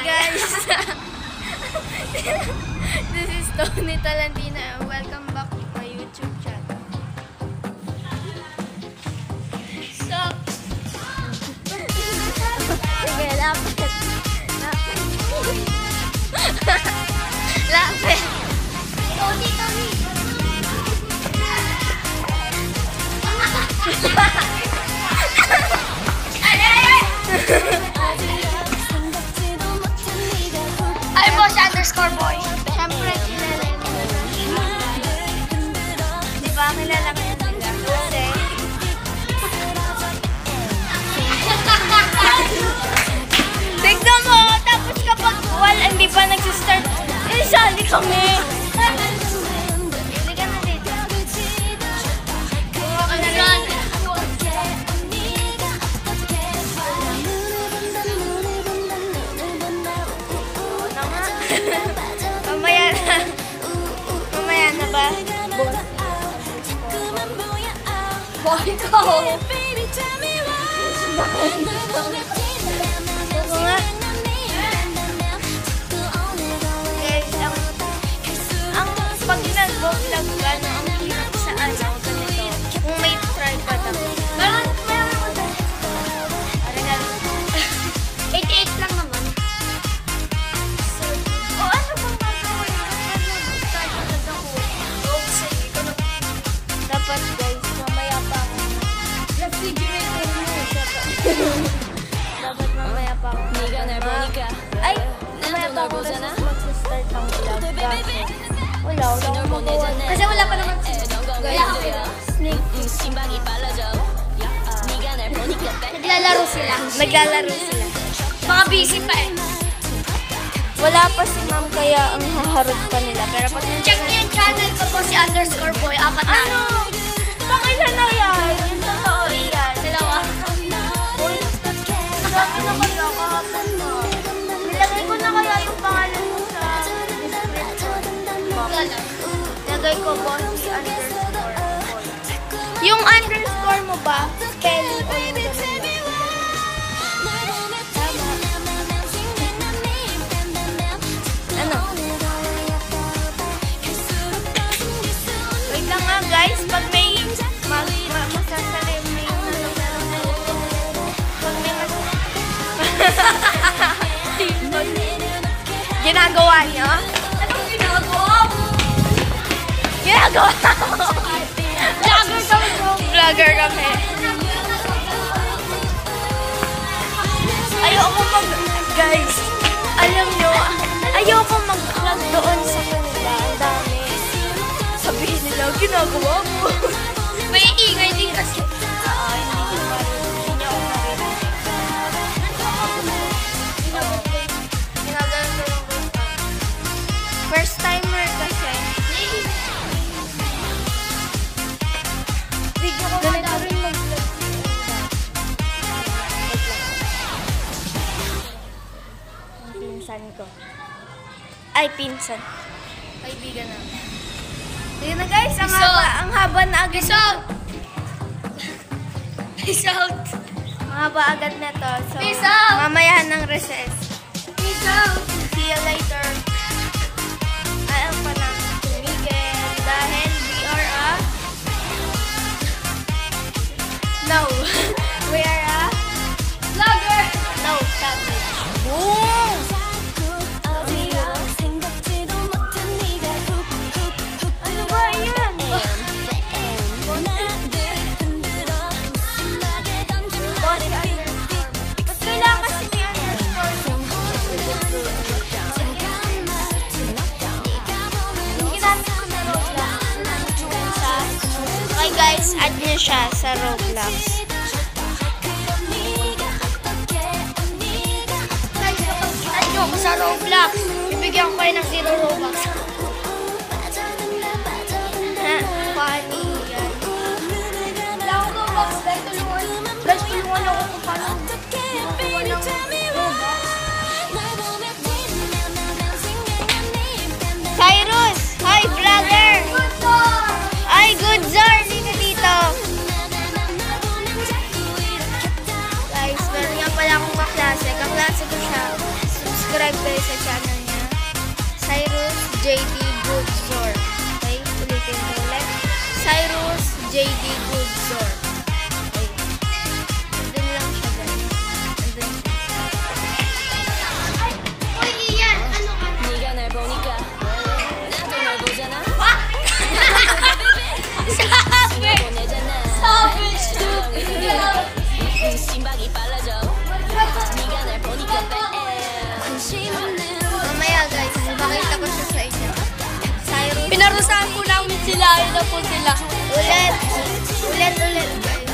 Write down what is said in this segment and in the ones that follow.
guys! This is Tony Talantina. Welcome back to my YouTube channel. So, sige, lapit. Lapit. Tony. Ay, boss underscore boy. Siyempre, kilala mo. Di ba, kilala mo yun nila? Kasi, tignan mo, tapos kapag hindi pa nagsistart, sali kami. Hindi ka na dito. Buwa ka na rin. Mamaya na ba? Boy ko! Ito nga. Guys, ang pag nag-vlog gano'n ang hirap sa ano ganito. Kung may tripod ako. Meron ako dyan. Parang gano'n. 88 lang naman. Dapat guys, mamaya pa ako. Refrigerator mo. Dapat mamaya pa ako. Ay, mamaya pa ako kasi mag-start ang vlog. Wala akong magawa. Kasi wala pa naman snake. Naglalaro sila. Mga busy pa eh. Wala pa si ma'am kaya ang haharot pa nila. Pero pag check niyo yung channel ko po si underscore boy. Apat na. Ano? Pakilan na yan. Yung totoo yan. Dalawa. Uy, sabi naman na kahapon na. Nilagay ko na kaya yung pangalan mo sa description. Nilagay ko po si underscore boy. Yung underscore mo ba? Spelling o yung ganun ba? Guys, pag may masasalim may ginagawa niyo? Anong ginagawa mo? Ginagawa mo? Vlogger kami bro. Vlogger kami. Ayoko guys, alam nyo, ayoko mag-vlog doon sa kanila. Ang dami. Sabihin nila, ginagawa mo. May ingay din kasi. Hindi niya ako narinig. Ginagawa ko lang ko. First timer kasi. Video ko na rin mag-vlog. Pinsan ko. Ay, pinsan. Kaibigan namin. Sige na guys, ang haba na agad. Peace out! Peace out! Mahaba agad na to. So, peace out! Mamaya ng recess. Peace out! See you later. Ayaw pa lang tumigil dahil we are a... No. We are a... Vlogger! No, savage. Boom! Okay guys, add niyo siya sa Roblox. Guys, kapag add niyo ako sa Roblox, bibigyan ko kayo ng 0 Robux. Ha? Funny yan. Wala akong Robux. Guys, tulungan ako kung paano. Cyrus! Hi, vlogger! Ay, good zar! Dito dito! Guys, meron nga pala akong kaklase. Kaklase ko siya. Subscribe mag-subscribe kayo sa channel niya. Cyrus JD Goodzor. Okay? Ulitin ko ulit. Cyrus JD Goodzor. Okay. Andun lang siya, guys. Andun siya. Ay! Uy, Ian! Ano ka na? 네가 날 보니까 나도 널 보잖아. Sabi! 보내잖아. Sabi! 심박이 빨라져. 네가 날 보니까 관심 없는. Mamaya, guys. Pakita ko siya sa inyo. Cyrus. Pinarusahan po namin sila. Ayun na po sila. Ulit, guys.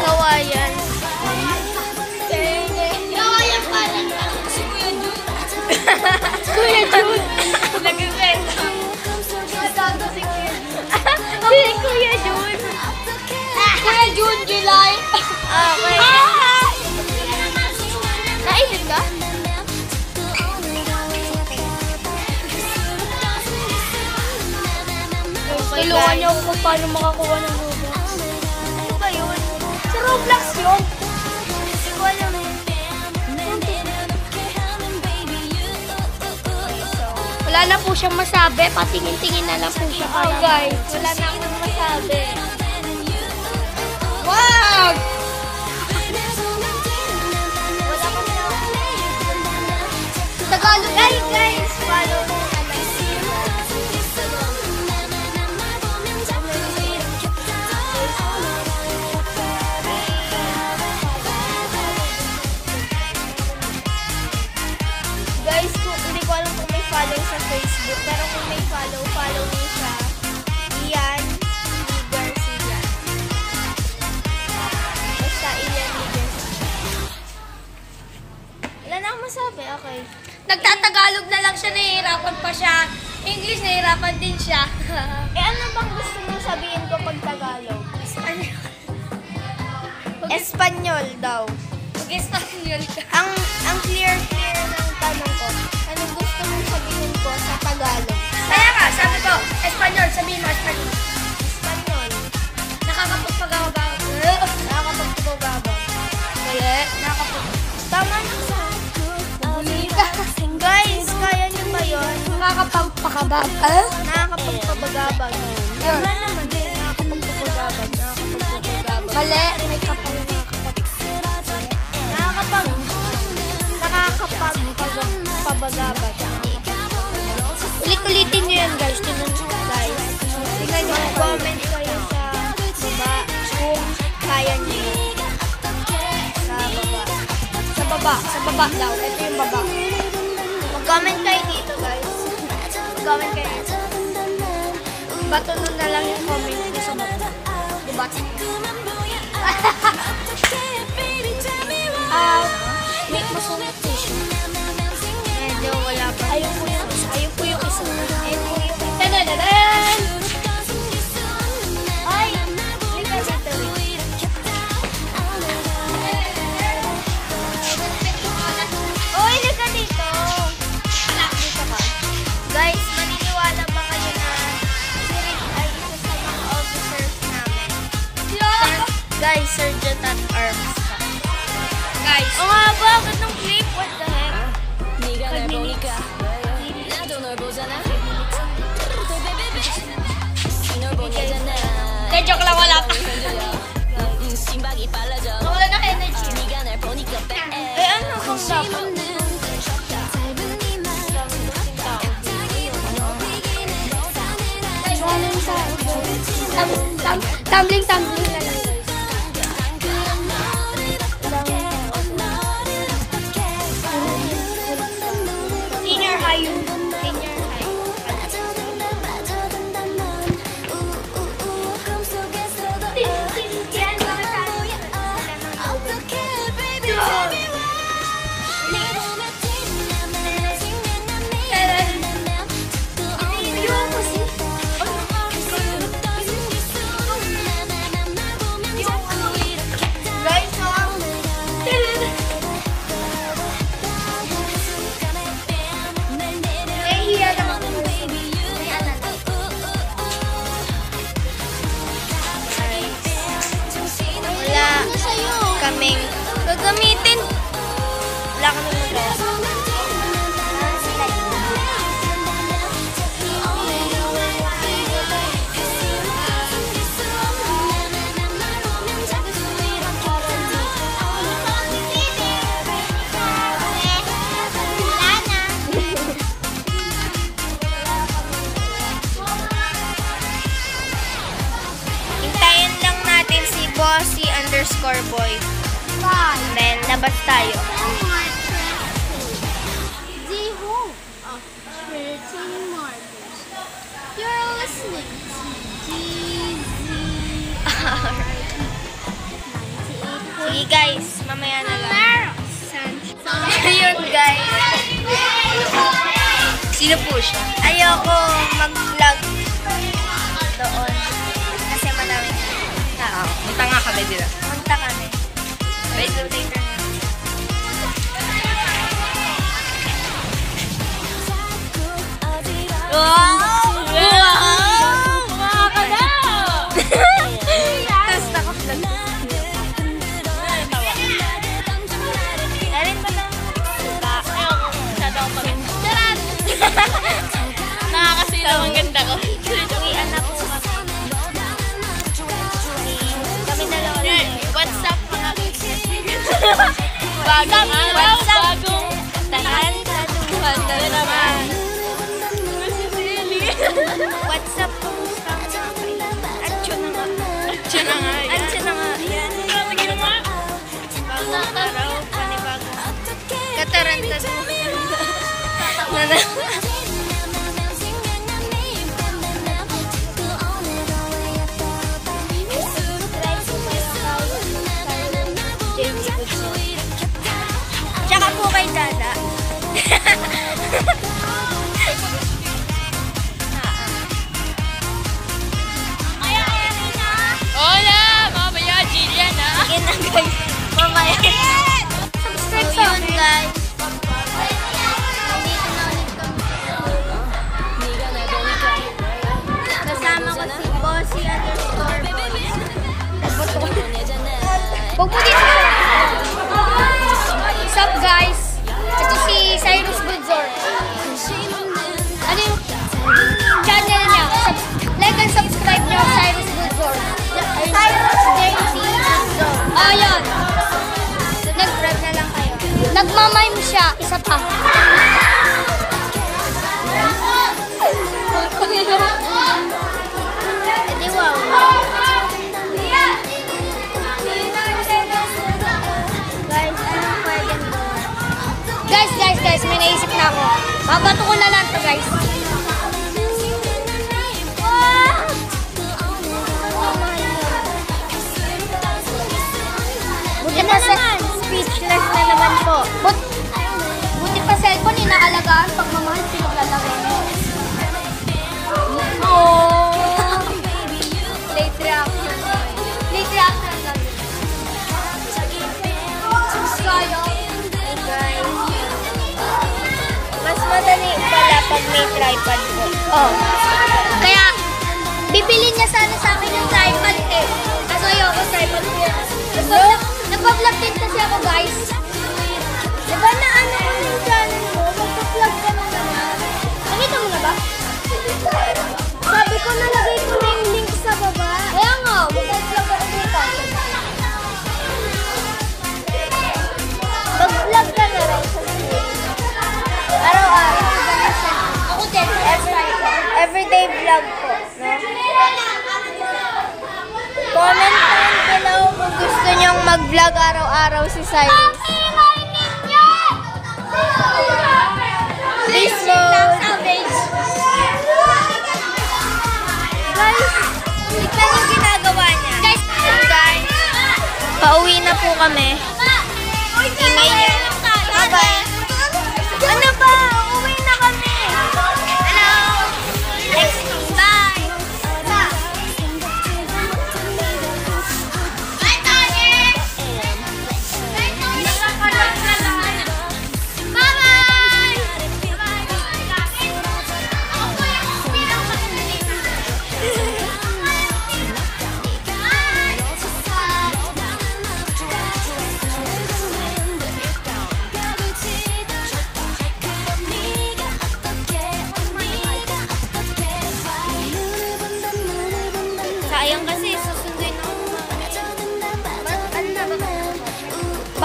Kawayan. Kawayan pala. Si Kuya Jun. Kuya Jun. Nag-inventa. Si Kuya Jun. Kuya June, July. Okay. Naisip ka? Tulungan niyo ako kung paano makakuha ng Robux. Ano ba yun? Sa Roblox yun. Hindi ko alam. Wala na po siyang masabi. Patingin-tingin na lang po siya. Oh, guys. Wala na akong masabi. Wag! Wala kami na. Tagalog. Guys, follow mo. Guys, hindi ko alam kung may follow sa Facebook, pero kung may follow niyo siya. Ian Lee Garcia. Basta Ian Lee Garcia. Wala na akong masabi, okay. Nagtatagalog na lang siya. Nahihirapan pa siya. English, nahihirapan din siya. Ano bang gusto mong sabihin ko pag Tagalog? Espanyol daw. Mag-Espanyol ka. Ang clear ng tanong ko, ano gusto mong sabihin ko sa Tagalog? Kaya nga, sabi ko, Espanyol. Sabihin mo, Espanyol. Espanyol. Nakakapagpagawag. Nakakapagpagabag. Kaya, nakakapag... Tama na sa. Guys, kaya niyo ba yun? Nakakapagpakabag. Nakakapagpabagabag. Tama naman din. Nakakapagpabagabag. Mali. May kapal Nakakapagpabagabag. Ulit-ulitin nyo yan, guys. Tingnan nyo. Guys, tingnan nyo. Comment kayo sa baba kung kaya niyo yun. Sa baba. Sa baba daw. Ito yung baba. Mag-comment kayo dito, guys. Mag-comment kayo dito. Bato nun na lang yung comment nyo sa baba. Diba? Make mo sonitation. Medyo wala pa. Ayun po yung isa. Ayun po yung isa. Ayun po yung... Tadadadan! Ay! Lika dito. Uy, lika dito. Dito ka. Guys, maniniwala ba kayo na si Rick ay isa sa mga officers namin? Guys, Sergeant at Arms ka. Guys. Oo nga, bakit nung clip? What the heck? 네가 날 보니까 나도 널 보잖아. 널 보내잖아. De, joke lang, wala pa. 심박이 빨라져. Wala na energy. 네가 날 보니까 Eh, ano kung dapat? Tumbling na lang. Senior high yun. Senior high. Yan, bakit naming gagamitin. Wala kami magaya. Hintayin lang natin si Bossy_boy. Then, labas tayo. You're listening to Sige guys, mamaya na lang. Ayun guys. Sino po siya? Ayoko mag-vlog doon. Kasi madaming tao. Punta nga kami dila. Punta kami. Wait, Later na. Wow! Mga ka na! Tapos naka-vlog. Erin ba lang? Ayoko, masyado akong maganda. Charot! Nakakasilaw ang ganda ko. Uwian na po kami. Kami dalawa lang. What's up mga bagong araw, bagong Tahan sa duhan na naman. What's up? Kumusta ang mga kailangan? Ancho na nga. Ancho na nga. Ancho na nga. Yan. Sige naman. Bagong araw, panibagong katarantaduhan. Tsaka po kay Dada. Hola! Mamaya, Jillian ha? Sige na guys. Mamaya. Subscribe sa akin. Guys. Kasama ko si Bossy_boy. Huwag mo dito. What's up guys? Ito si Cyrus Goodzor. Ano yung channel niya? Like and subscribe niyo Cyrus Goodzor. Cyrus JC Goodzor. Ah, yun. Subscribe na lang kayo. Nagmamime siya. Isa pa. Edi wow. Guys, anong pwedeng gawin? Guys, may naisip na ako. Babato ko na lang to guys. Buti pa sa speechless na naman po. Buti pa cellphone, inaalagaan. Pag mamahal, pinaglalagay mo. Late reaction. Late reaction lang. Kaya. Hey guys. Mas madali pala pag may tripod po. Oh. Kaya, bibili niya sana sa akin yung tripod eh. Kaso ayoko tripod ko yan. Nagpa-vlog din kasi ako guys. Diba na ano ko yung channel mo? Magpa-vlog ka na naman. Nakita mo na ba? Sabi ko nalagay ko na yung link sa baba. Kaya nga, mag-vlog ako dito. Mag-vlog ka na rin sa school. Araw-araw. Ako din, Everyday vlog po, no? Comment down below kung gusto nyong mag-vlog araw-araw si Cyrus. Please mode. Guys, tignan yung ginagawa niya. Guys, pauwi na po kami. Ingay niya. Bye-bye. Ano ba? Uwi na kami. Hello. Bye.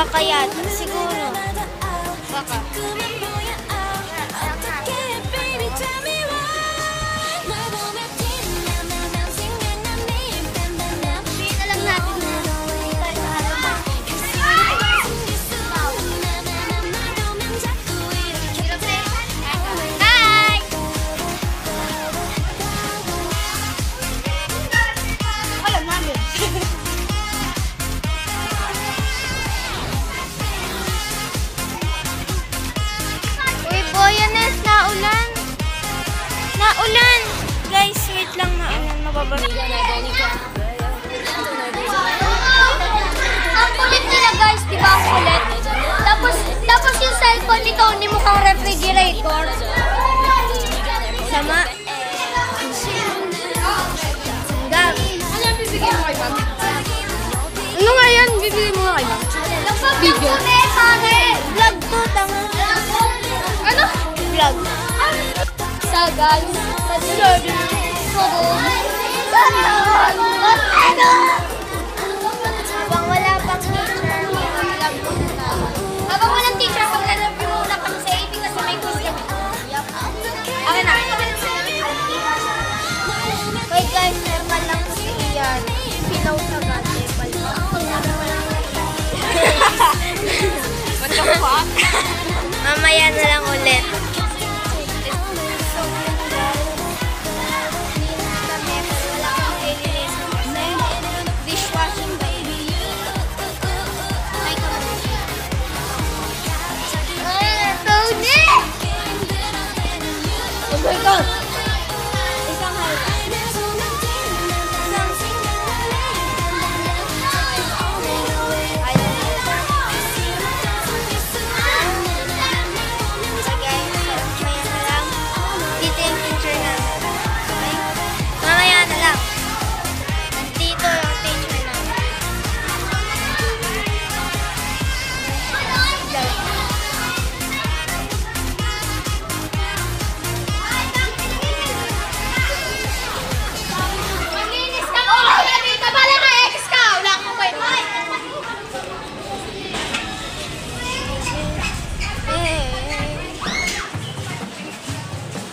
Baka yata, siguro. Baka. Sabihin na lang natin na. Hi! Alam namin. Uy, Boyanes, naulan. Naulan. Guys, wait lang, naulan. Mababasa. Ang kulit nila guys, di ba ang kulit? Tapos yung cellphone ni Tony mukhang refrigerator. Sama. Gab. Ano yung bibigyan mo kay Ma'am? Ano nga yan? Bibili mo nga kayo. Video? Vlog to, tanga. Ano? Vlog. Sa guys, sa Jordan. Habang wala pang teacher, vlog ko na. Habang walang teacher, mag-review muna kami sa AP kasi may quiz kami. Akin na. Wait guys, normal lang po si Ian. Pilaw sa gante. What the fuck? Mamaya na lang ulit. Dishwashing baby. Tony! Oh my God! Isang halka. Mamaya na lang. Dito yung teacher namin. Maglinis ka mo! Ka pala ka, ex ka! Wala akong kwento.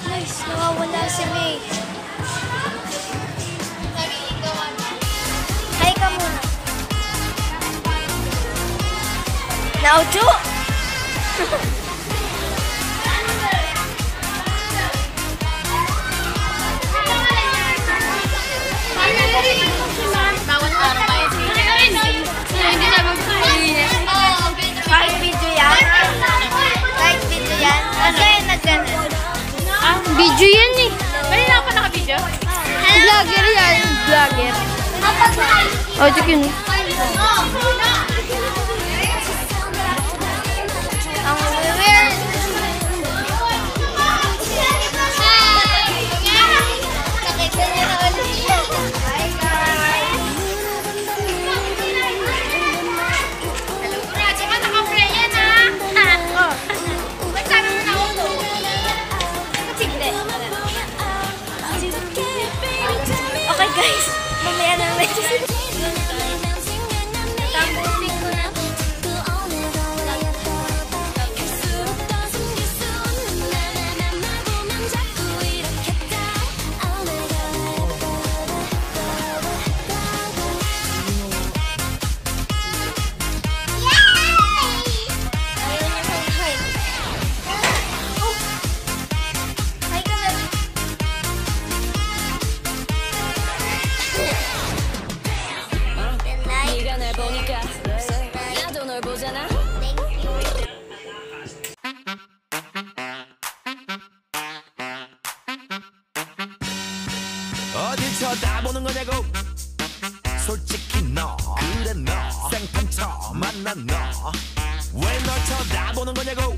Guys, nawawala si May. Hi ka muna. Naucho! Bawat araw kayo. Hindi na maglinis. Kahit video yan. Kahit video yan. Kasi nagganon. Video yan eh. Kanina ako naka-video? Vlogger yan. Vlogger. Oh, check yun. Ang weird. Nakita niyo na ulit siya. Hi guys. Di ba naka-play yan ah? Ba't sabi mo na ulo? Sige. Okay guys. Mamaya na lang. Tapusin ko na. Ayaw niya mag-hi. Oh! Hi ka na. 네가 날 보니까 나도 널 보잖아. 어딜 쳐다보는 거냐고 솔직히 너 그래 너 생판 처음 만난 너 왜 널 쳐다보는 거냐고